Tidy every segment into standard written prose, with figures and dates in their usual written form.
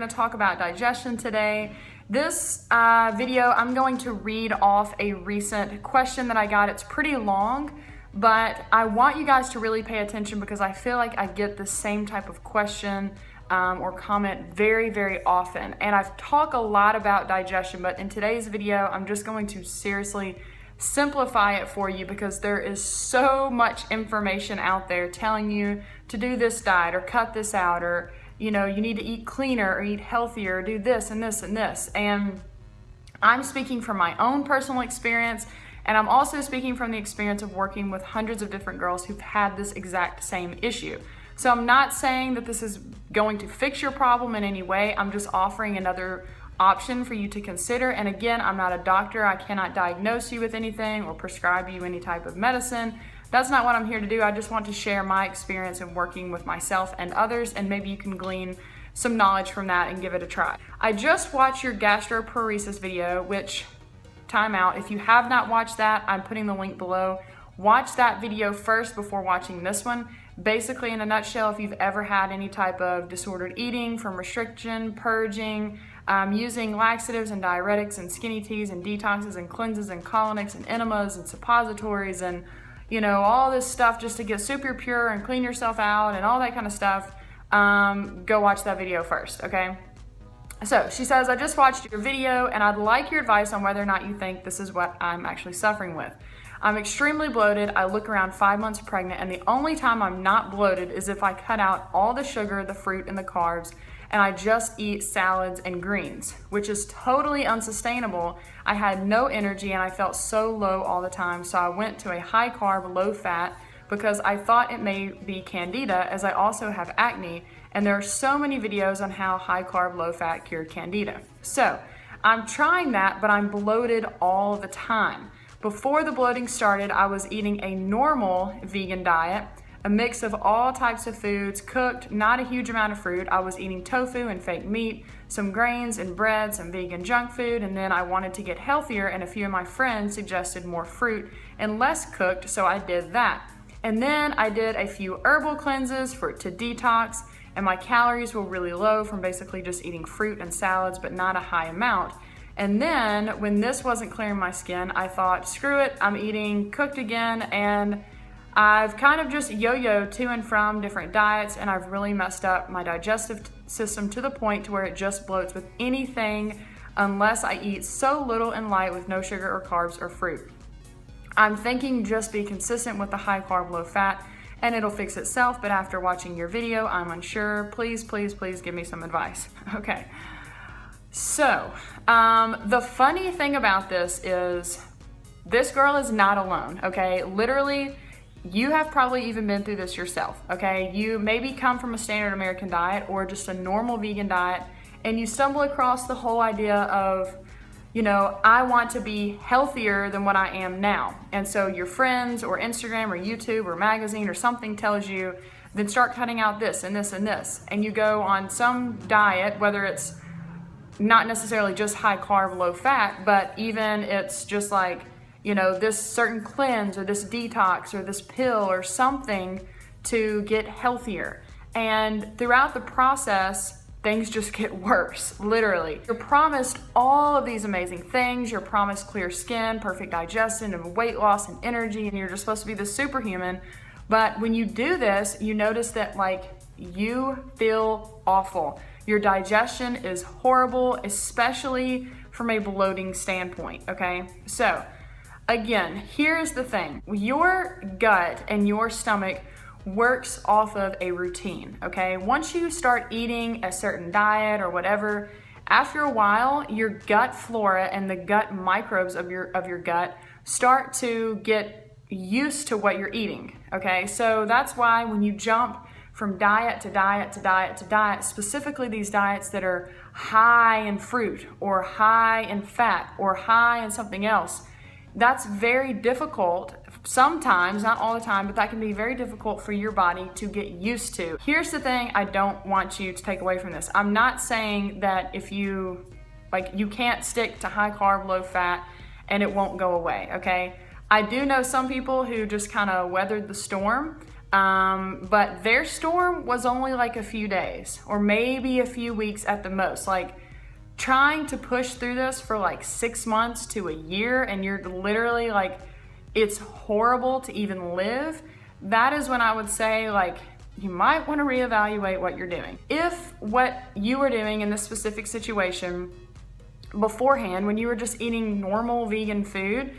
gonna talk about digestion today. This video, I'm going to read off a recent question that I got. It's pretty long, but I want you guys to really pay attention because I feel like I get the same type of question or comment very, very often. And I've talked a lot about digestion, but in today's video, I'm just going to seriously simplify it for you because there is so much information out there telling you to do this diet or cut this out, or you know, you need to eat cleaner or eat healthier, or do this and this and this. And I'm speaking from my own personal experience, and I'm also speaking from the experience of working with hundreds of different girls who've had this exact same issue. So I'm not saying that this is going to fix your problem in any way. I'm just offering another option for you to consider. And again, I'm not a doctor. I cannot diagnose you with anything or prescribe you any type of medicine. That's not what I'm here to do. I just want to share my experience in working with myself and others, and maybe you can glean some knowledge from that and give it a try. I just watched your gastroparesis video, which, time out, if you have not watched that, I'm putting the link below. Watch that video first before watching this one. Basically, in a nutshell, if you've ever had any type of disordered eating from restriction, purging, using laxatives and diuretics and skinny teas and detoxes and cleanses and colonics and enemas and suppositories and you know, all this stuff just to get super pure and clean yourself out and all that kind of stuff, go watch that video first, okay? So she says, I just watched your video and I'd like your advice on whether or not you think this is what I'm actually suffering with. I'm extremely bloated. I look around 5 months pregnant, and the only time I'm not bloated is if I cut out all the sugar, the fruit, and the carbs, and I just eat salads and greens, which is totally unsustainable. I had no energy and I felt so low all the time, so I went to a high carb, low fat because I thought it may be candida, as I also have acne, and there are so many videos on how high carb, low fat cured candida. So I'm trying that, but I'm bloated all the time. Before the bloating started, I was eating a normal vegan diet, a mix of all types of foods, cooked, not a huge amount of fruit. I was eating tofu and fake meat, some grains and bread, some vegan junk food, and then I wanted to get healthier, and a few of my friends suggested more fruit and less cooked, so I did that. And then I did a few herbal cleanses to detox, and my calories were really low from basically just eating fruit and salads, but not a high amount. And then when this wasn't clearing my skin, I thought, screw it, I'm eating cooked again, and I've kind of just yo-yoed to and from different diets, and I've really messed up my digestive system to the point to where it just bloats with anything unless I eat so little and light with no sugar or carbs or fruit. I'm thinking just be consistent with the high carb, low fat, and it'll fix itself, but after watching your video, I'm unsure. Please, please, please give me some advice. Okay. So, the funny thing about this is this girl is not alone, okay? Literally, you have probably even been through this yourself, okay? You maybe come from a standard American diet or just a normal vegan diet, and you stumble across the whole idea of, you know, I want to be healthier than what I am now. And so your friends or Instagram or YouTube or magazine or something tells you, then start cutting out this and this and this. And you go on some diet, whether it's not necessarily just high carb, low fat, but even it's just like, you know, this certain cleanse or this detox or this pill or something to get healthier. And throughout the process, things just get worse, literally. You're promised all of these amazing things. You're promised clear skin, perfect digestion, and weight loss and energy, and you're just supposed to be the superhuman. But when you do this, you notice that like you feel awful. Your digestion is horrible, especially from a bloating standpoint, okay? So, again, here's the thing. Your gut and your stomach works off of a routine, okay? Once you start eating a certain diet or whatever, after a while, your gut flora and the gut microbes of your gut start to get used to what you're eating, okay? So that's why when you jump from diet to diet to diet to diet, specifically these diets that are high in fruit or high in fat or high in something else, that's very difficult sometimes, not all the time, but that can be very difficult for your body to get used to. Here's the thing I don't want you to take away from this. I'm not saying that if you can't stick to high carb, low fat and it won't go away, okay? I do know some people who just kind of weathered the storm But their storm was only like a few days or maybe a few weeks at the most. Like trying to push through this for like 6 months to a year, and you're literally like, it's horrible to even live. That is when I would say, like, you might want to reevaluate what you're doing. If what you were doing in this specific situation beforehand, when you were just eating normal vegan food,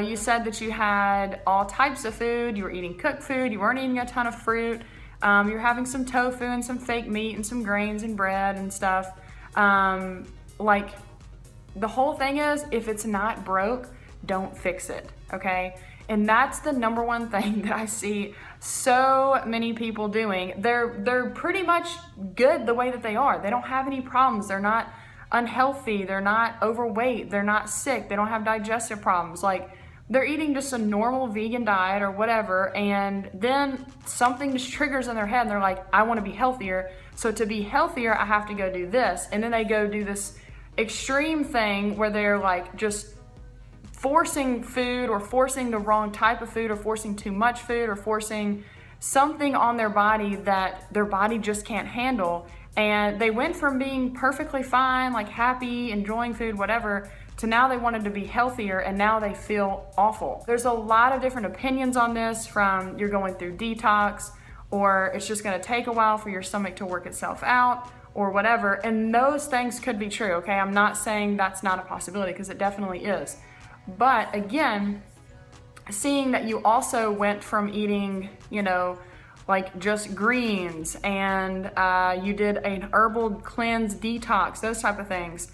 you said that you had all types of food, you were eating cooked food, you weren't eating a ton of fruit, you're having some tofu and some fake meat and some grains and bread and stuff. Like, the whole thing is, if it's not broke, don't fix it, okay? And that's the number one thing that I see so many people doing. They're pretty much good the way that they are. They don't have any problems. They're not unhealthy. They're not overweight. They're not sick. They don't have digestive problems. Like, they're eating just a normal vegan diet or whatever, and then something just triggers in their head and they're like, I want to be healthier. So to be healthier, I have to go do this. And then they go do this extreme thing where they're like just forcing food, or forcing the wrong type of food, or forcing too much food, or forcing something on their body that their body just can't handle. And they went from being perfectly fine, like happy, enjoying food, whatever, to now they wanted to be healthier, and now they feel awful. There's a lot of different opinions on this, from you're going through detox, or it's just gonna take a while for your stomach to work itself out, or whatever. And those things could be true, okay? I'm not saying that's not a possibility, because it definitely is. But again, seeing that you also went from eating, like just greens, and you did an herbal cleanse detox, those type of things,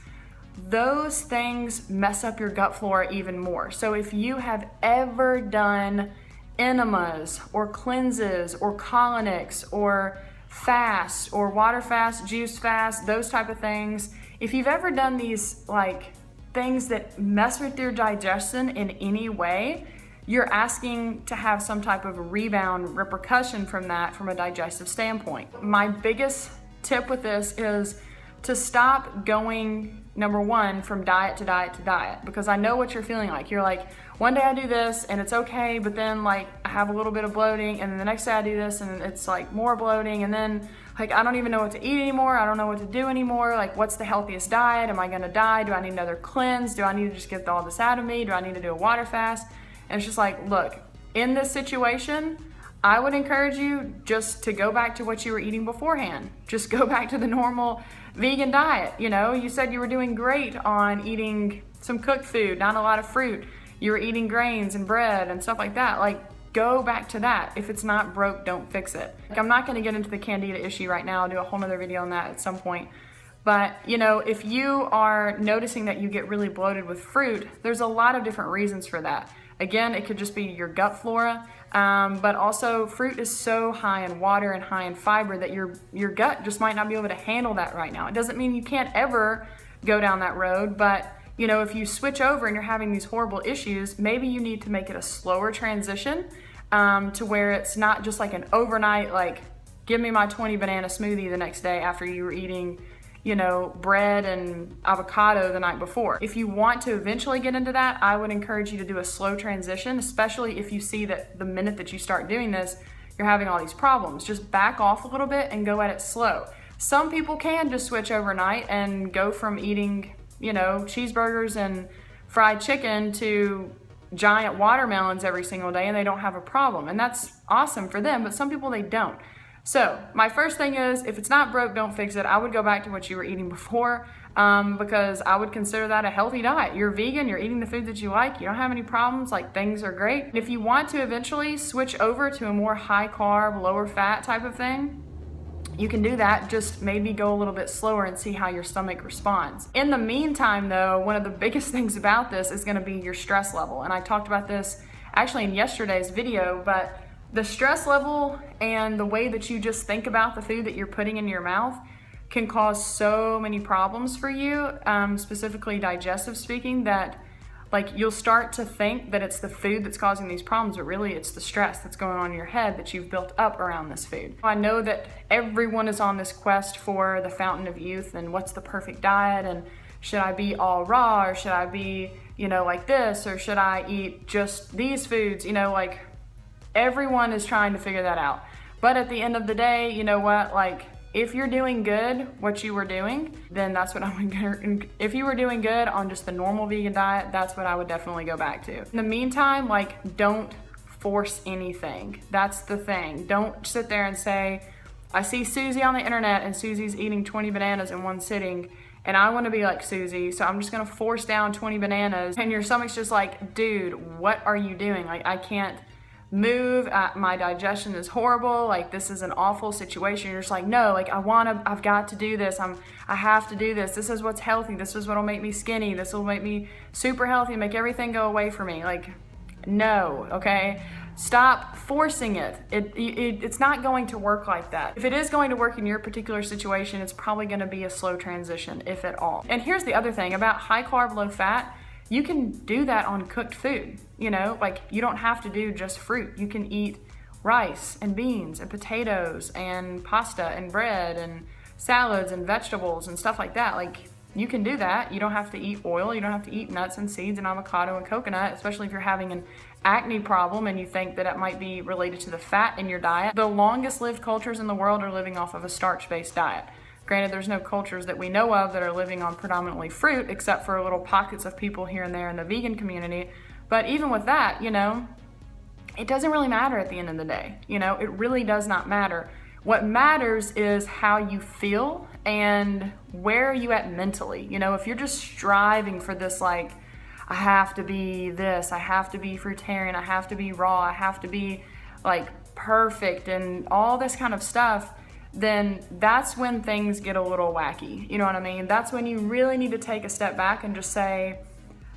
those things mess up your gut flora even more. So if you have ever done enemas or cleanses or colonics or fasts or water fast, juice fast, those type of things, if you've ever done these like things that mess with your digestion in any way, you're asking to have some type of rebound repercussion from that from a digestive standpoint. My biggest tip with this is to stop going, number one, from diet to diet to diet, because I know what you're feeling like. You're like, one day I do this and it's okay, but then like I have a little bit of bloating, and then the next day I do this and it's like more bloating, and then like I don't even know what to eat anymore. I don't know what to do anymore. Like, what's the healthiest diet? Am I gonna die? Do I need another cleanse? Do I need to just get all this out of me? Do I need to do a water fast? And it's just like, look, in this situation, I would encourage you just to go back to what you were eating beforehand. Just go back to the normal vegan diet. You said you were doing great on eating some cooked food, not a lot of fruit. You were eating grains and bread and stuff like that. Like, go back to that. If it's not broke, don't fix it. Like, I'm not gonna get into the candida issue right now. I'll do a whole nother video on that at some point. But, if you are noticing that you get really bloated with fruit, there's a lot of different reasons for that. Again, it could just be your gut flora, but also fruit is so high in water and high in fiber that your gut just might not be able to handle that right now. It doesn't mean you can't ever go down that road, but if you switch over and you're having these horrible issues, maybe you need to make it a slower transition, to where it's not just like an overnight, like, give me my 20 banana smoothie the next day after you were eating, bread and avocado the night before. If you want to eventually get into that, I would encourage you to do a slow transition, especially if you see that the minute that you start doing this, you're having all these problems. Just back off a little bit and go at it slow. Some people can just switch overnight and go from eating, cheeseburgers and fried chicken to giant watermelons every single day, and they don't have a problem. And that's awesome for them, but some people, they don't. So my first thing is, if it's not broke, don't fix it. I would go back to what you were eating before, because I would consider that a healthy diet. You're vegan, you're eating the food that you like, you don't have any problems, like, things are great. If you want to eventually switch over to a more high carb, lower fat type of thing, you can do that. Just maybe go a little bit slower and see how your stomach responds. In the meantime though, one of the biggest things about this is gonna be your stress level. And I talked about this actually in yesterday's video, but the stress level and the way that you just think about the food that you're putting in your mouth can cause so many problems for you, specifically digestive speaking, that like you'll start to think that it's the food that's causing these problems, but really it's the stress that's going on in your head that you've built up around this food. I know that everyone is on this quest for the fountain of youth and what's the perfect diet, and should I be all raw, or should I be, like this, or should I eat just these foods? Like, everyone is trying to figure that out. But at the end of the day, you know what, like, if you're doing good, what you were doing, then that's what I would, if you were doing good on just the normal vegan diet, that's what I would definitely go back to. In the meantime, like, don't force anything. That's the thing. Don't sit there and say, I see Susie on the internet and Susie's eating 20 bananas in one sitting and I want to be like Susie, so I'm just gonna force down 20 bananas, and your stomach's just like, dude, what are you doing? Like, I can't move, my digestion is horrible, like this is an awful situation. You're just like, no, like I've got to do this, I have to do this, this is what's healthy, this is what'll make me skinny, this will make me super healthy, make everything go away from me. Like, no, okay? Stop forcing it. It's not going to work like that. If it is going to work in your particular situation, it's probably gonna be a slow transition, if at all. And here's the other thing about high carb, low fat, you can do that on cooked food, you know? Like, you don't have to do just fruit. You can eat rice and beans and potatoes and pasta and bread and salads and vegetables and stuff like that. Like, you can do that. You don't have to eat oil. You don't have to eat nuts and seeds and avocado and coconut, especially if you're having an acne problem and you think that it might be related to the fat in your diet. The longest lived cultures in the world are living off of a starch-based diet. Granted, there's no cultures that we know of that are living on predominantly fruit, except for little pockets of people here and there in the vegan community. But even with that, you know, it doesn't really matter at the end of the day. You know, it really does not matter. What matters is how you feel and where are you at mentally. You know, if you're just striving for this, like, I have to be this, I have to be fruitarian, I have to be raw, I have to be like perfect and all this kind of stuff, then that's when things get a little wacky. You know what I mean? That's when you really need to take a step back and just say,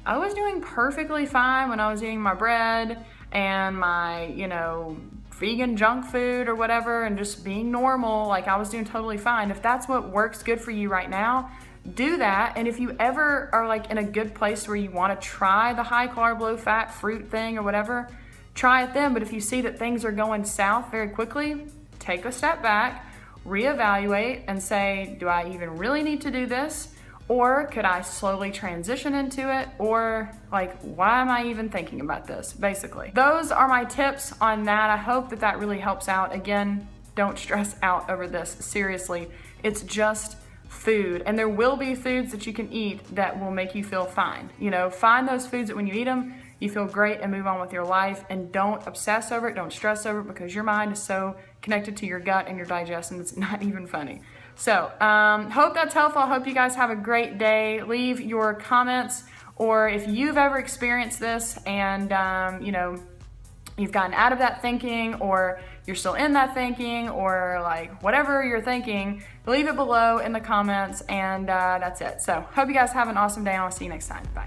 I was doing perfectly fine when I was eating my bread and my, you know, vegan junk food or whatever, and just being normal. Like, I was doing totally fine. If that's what works good for you right now, do that. And if you ever are like in a good place where you want to try the high carb, low fat fruit thing or whatever, try it then. But if you see that things are going south very quickly, take a step back, reevaluate and say, do I even really need to do this? Or could I slowly transition into it? Or like, why am I even thinking about this? Basically, those are my tips on that. I hope that that really helps out. Again, don't stress out over this. Seriously, it's just food, and there will be foods that you can eat that will make you feel fine. You know, find those foods that when you eat them, you feel great and move on with your life, and don't obsess over it, don't stress over it, because your mind is so connected to your gut and your digestion, it's not even funny. So, hope that's helpful. I hope you guys have a great day. Leave your comments, or if you've ever experienced this and, you know, you've gotten out of that thinking, or you're still in that thinking, or like whatever you're thinking, leave it below in the comments, and that's it. So hope you guys have an awesome day, and I'll see you next time. Bye.